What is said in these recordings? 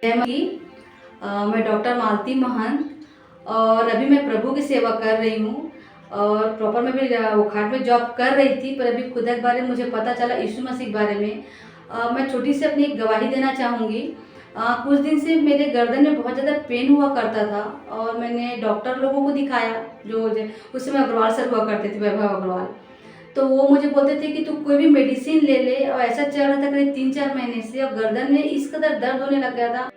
मैं डॉक्टर मालती महंत और अभी मैं प्रभु की सेवा कर रही हूँ और प्रॉपर मैं भी वोखाट में जॉब कर रही थी, पर अभी खुदा के बारे में मुझे पता चला यीशु मसीह के बारे में। मैं छोटी सी अपनी एक गवाही देना चाहूँगी। कुछ दिन से मेरे गर्दन में बहुत ज़्यादा पेन हुआ करता था और मैंने डॉक्टर लोगों को दिखाया, उस समय अग्रवाल सर हुआ करते थे, वैभव अग्रवाल। तो वो मुझे बोलते थे कि तू कोई भी मेडिसिन ले ले, और ऐसा चल रहा था करीब 3-4 महीने से और गर्दन में इस कदर दर्द होने लग गया था,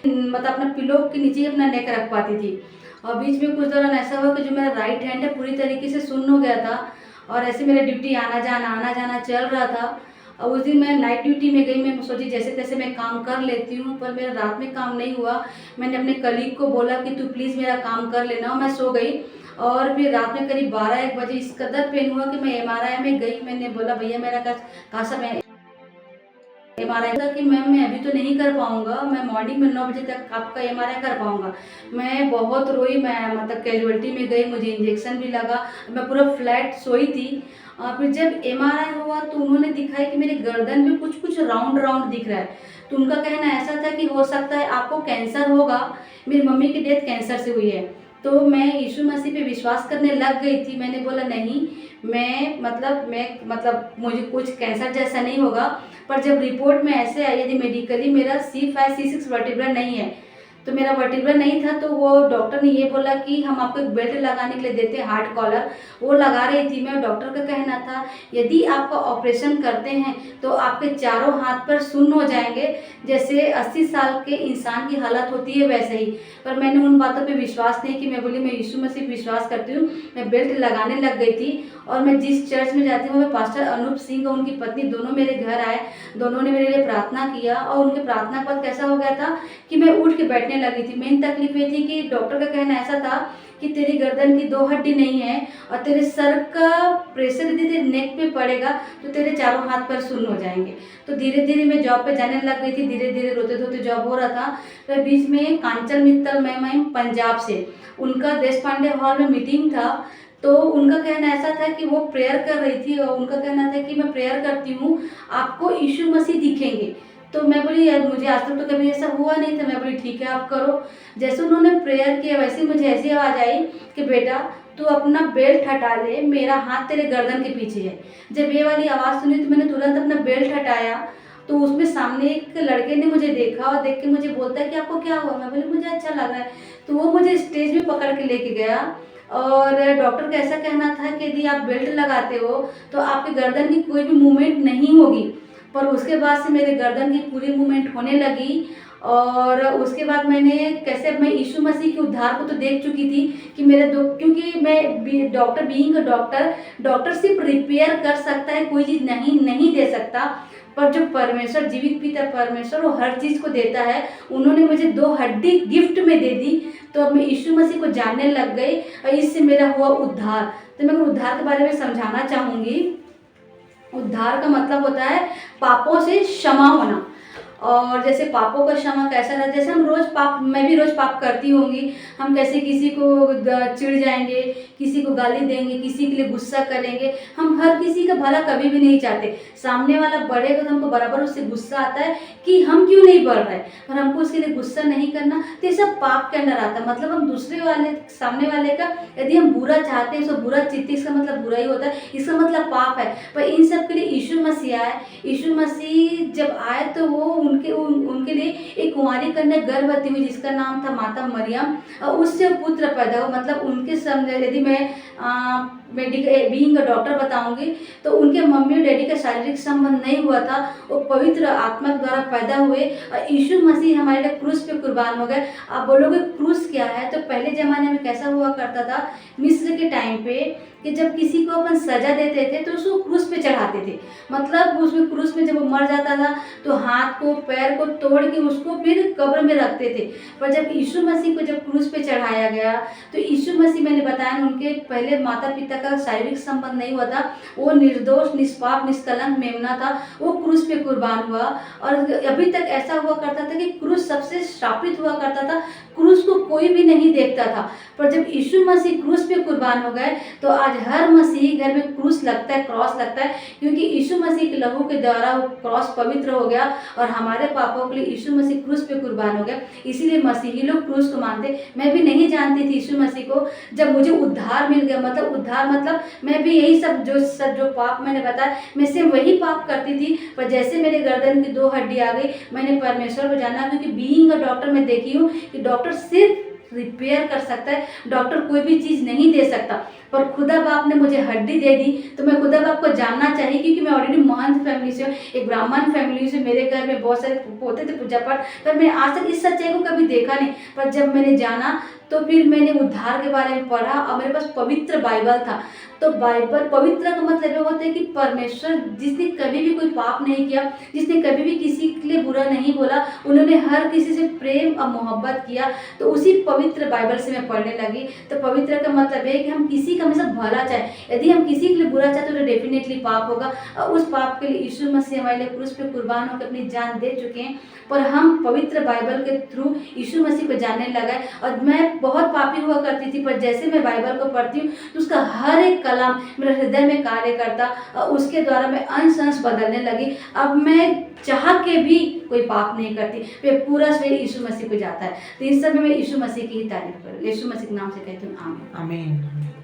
मतलब अपना पिलो के नीचे ही अपना नेक रख पाती थी। और बीच में कुछ दौरान ऐसा हुआ कि जो मेरा राइट हैंड है पूरी तरीके से सुन्न हो गया था और ऐसे मेरा ड्यूटी आना जाना चल रहा था। और उस दिन मैं नाइट ड्यूटी में गई, मैं सोची जैसे तैसे मैं काम कर लेती हूँ, पर मेरा रात में काम नहीं हुआ। मैंने अपने कलीग को बोला कि तू प्लीज़ मेरा काम कर लेना, और मैं सो गई। और फिर रात में करीब 12-1 बजे इस कदर पेन हुआ कि मैं एमआरआई में गई। मैंने बोला भैया मेरा कहाँ समय एमआरआई का कि मैम मैं अभी तो नहीं कर पाऊँगा, मैं मॉर्निंग में 9 बजे तक आपका एमआरआई कर पाऊँगा। मैं बहुत रोई, मैं मतलब कैजुअल्टी में गई, मुझे इंजेक्शन भी लगा, मैं पूरा फ्लैट सोई थी। फिर जब एमआरआई हुआ तो उन्होंने दिखाया कि मेरे गर्दन में कुछ कुछ राउंड राउंड दिख रहा है। तो उनका कहना ऐसा था कि हो सकता है आपको कैंसर होगा। मेरी मम्मी की डेथ कैंसर से हुई है। तो मैं यीशु मसीह पे विश्वास करने लग गई थी। मैंने बोला नहीं, मैं मुझे कुछ कैंसर जैसा नहीं होगा। पर जब रिपोर्ट में ऐसे आई, यदि मेडिकली मेरा C5 C6 वर्टिब्रा नहीं है, तो मेरा वर्टिब्रा नहीं था, तो वो डॉक्टर ने ये बोला कि हम आपको एक बेल्ट लगाने के लिए देते हैं, हार्ट कॉलर। वो लगा रही थी मैं। डॉक्टर का कहना था यदि आपका ऑपरेशन करते हैं तो आपके चारों हाथ पर सुन्न हो जाएंगे, जैसे 80 साल के इंसान की हालत होती है वैसे ही। पर मैंने उन बातों पे विश्वास नहीं कि मैं बोली मैं यीशु मसीह पे विश्वास करती हूँ। मैं बेल्ट लगाने लग गई थी और मैं जिस चर्च में जाती हूँ, मैं पास्टर अनूप सिंह और उनकी पत्नी दोनों मेरे घर आए। दोनों ने मेरे लिए प्रार्थना किया और उनके प्रार्थना के बाद कैसा हो गया था कि मैं उठ के बैठने लगी थी। मेन तकलीफ ये थी कि डॉक्टर का कहना ऐसा था कि तेरी गर्दन की 2 हड्डी नहीं है और तेरे सर का प्रेशर यदि तेरे नेक पे पड़ेगा तो तेरे चारों हाथ पर सुन्न हो जाएंगे। तो धीरे धीरे मैं जॉब पे जाने लग गई थी, धीरे धीरे रोते धोते जॉब हो रहा था। तो बीच में कांचन मित्तल मैम आई पंजाब से, उनका देश पांडे हॉल में मीटिंग था। तो उनका कहना ऐसा था कि वो प्रेयर कर रही थी और उनका कहना था कि मैं प्रेयर करती हूँ, आपको यीशु मसीह दिखेंगे। तो मैं बोली यार मुझे आज तक तो कभी ऐसा हुआ नहीं था। मैं बोली ठीक है आप करो। जैसे उन्होंने प्रेयर किया वैसे मुझे ऐसी आवाज़ आई कि बेटा तू अपना बेल्ट हटा ले, मेरा हाथ तेरे गर्दन के पीछे है। जब ये वाली आवाज़ सुनी तो मैंने तुरंत अपना बेल्ट हटाया। तो उसमें सामने एक लड़के ने मुझे देखा और देख के मुझे बोलता है कि आपको क्या हुआ। मैं बोली मुझे अच्छा लग रहा है। तो वो मुझे स्टेज में पकड़ के लेके गया और डॉक्टर का ऐसा कहना था कि यदि आप बेल्ट लगाते हो तो आपकी गर्दन की कोई भी मूवमेंट नहीं होगी। पर उसके बाद से मेरे गर्दन की पूरी मूवमेंट होने लगी। और उसके बाद मैं यीशु मसीह के उद्धार को तो देख चुकी थी कि क्योंकि मैं डॉक्टर बीइंग डॉक्टर सिर्फ रिपेयर कर सकता है, कोई चीज़ नहीं दे सकता। पर जो परमेश्वर, जीवित पिता परमेश्वर, वो हर चीज़ को देता है। उन्होंने मुझे 2 हड्डी गिफ्ट में दे दी। तो अब मैं यीशु मसीह को जानने लग गई और इससे मेरा हुआ उद्धार। तो मैं उद्धार के बारे में समझाना चाहूँगी। उद्धार का मतलब होता है पापों से क्षमा होना। और जैसे पापों का क्षमा कैसा रहता है, जैसे मैं भी रोज पाप करती होंगी। हम कैसे किसी को चिढ़ जाएंगे, किसी को गाली देंगे, किसी के लिए गुस्सा करेंगे। हम हर किसी का भला कभी भी नहीं चाहते। सामने वाला बढ़ेगा तो हमको बराबर उससे गुस्सा आता है कि हम क्यों नहीं बढ़ रहे, पर हमको उसके लिए गुस्सा नहीं करना। तो ये सब पाप के अंदर आता है। मतलब हम सामने वाले का यदि हम बुरा चाहते हैं तो बुरा चित्त, इसका मतलब बुरा ही होता है, इसका मतलब पाप है। पर इन सब के लिए यीशु मसीह आए। यीशु मसीह जब आए तो वो उनके लिए एक कुंवारी कन्या गर्भवती हुई जिसका नाम था माता मरियम, और उससे पुत्र पैदा हुआ। मतलब उनके सामने यदि मैं बीइंग डॉक्टर बताऊंगी तो उनके मम्मी और डैडी का शारीरिक संबंध नहीं हुआ था, वो पवित्र आत्मा द्वारा पैदा हुए और यीशु मसीह हमारे लिए क्रूस पे कुर्बान हो गए। आप बोलोगे क्रूस क्या है, तो पहले ज़माने में कैसा हुआ करता था, मिस्र के टाइम पे, कि जब किसी को अपन सजा देते थे तो उसको क्रूस पे चढ़ाते थे। मतलब उसमें क्रूस में जब वो मर जाता था तो हाथ को पैर को तोड़ के उसको फिर कब्र में रखते थे। पर जब यीशु मसीह को जब क्रूस पे चढ़ाया गया तो यीशु मसीह, मैंने बताया, उनके पहले माता पिता का शारीरिक संबंध नहीं हुआ था, वो निर्दोष, निष्पाप, निष्कलंक मेमना था, वो क्रूस पे कुर्बान हुआ। और अभी तक ऐसा हुआ करता था कि क्रूस सबसे श्रापित हुआ करता था, क्रूस को कोई भी नहीं देखता था। पर जब यीशु मसीह क्रूस पे कुर्बान हो गए तो आज हर मसीही घर में क्रूस लगता है, क्रॉस लगता है, क्योंकि यीशु मसीह के लहू के द्वारा वो क्रॉस पवित्र हो गया और हमारे पापों के लिए यीशु मसीह क्रूस पे कुर्बान हो गया। इसीलिए मसीही लोग क्रूस को मानते। मैं भी नहीं जानती थी यीशु मसीह को, जब मुझे उद्धार मिल गया, मतलब उद्धार मतलब मैं भी यही सब जो पाप मैंने बताया, मैं सेम वही पाप करती थी। पर जैसे मेरे गर्दन की 2 हड्डी आ गई, मैंने परमेश्वर को जाना, क्योंकि बीइंग अ डॉक्टर मैं देखी हूँ कि डॉक्टर सिर्फ रिपेयर कर सकता है, डॉक्टर कोई भी चीज़ नहीं दे सकता। पर खुदा बाप ने मुझे हड्डी दे दी, तो मैं खुदा बाप को जानना चाहिए, क्योंकि मैं ऑलरेडी महंत फैमिली से हूँ, एक ब्राह्मण फैमिली से, मेरे घर में बहुत सारे होते थे पूजा पाठ, पर मैं आज तक इस सच्चाई को कभी देखा नहीं। पर जब मैंने जाना तो फिर मैंने उद्धार के बारे में पढ़ा और मेरे पास पवित्र बाइबल था। तो बाइबल पवित्र का मतलब ये होता है कि परमेश्वर जिसने कभी भी कोई पाप नहीं किया, जिसने कभी भी किसी के लिए बुरा नहीं बोला, उन्होंने हर किसी से प्रेम और मोहब्बत किया। तो उसी पवित्र बाइबल से मैं पढ़ने लगी। तो पवित्र का मतलब है कि हम किसी का हमेशा भला चाहे, यदि हम किसी के लिए बुरा चाहते तो डेफिनेटली पाप होगा, और उस पाप के लिए यीशु मसीह हमारे लिए क्रूस पे कुर्बान होकर अपनी जान दे चुके हैं। पर हम पवित्र बाइबल के थ्रू यीशु मसीह को जानने लगा। और मैं बहुत पापी हुआ करती थी, पर जैसे मैं बाइबल को पढ़ती हूँ तो उसका हर एक कलाम मेरे हृदय में कार्य करता और उसके द्वारा मैं अंश अंश बदलने लगी। अब मैं चाह के भी कोई पाप नहीं करती, मैं पूरा श्रेय यीशु मसीह को जाता है। तो इस समय मैं यीशु मसीह की ही तारीफ करूँ, यीशु मसीह के नाम से कहती हूँ आमीन। आमीन।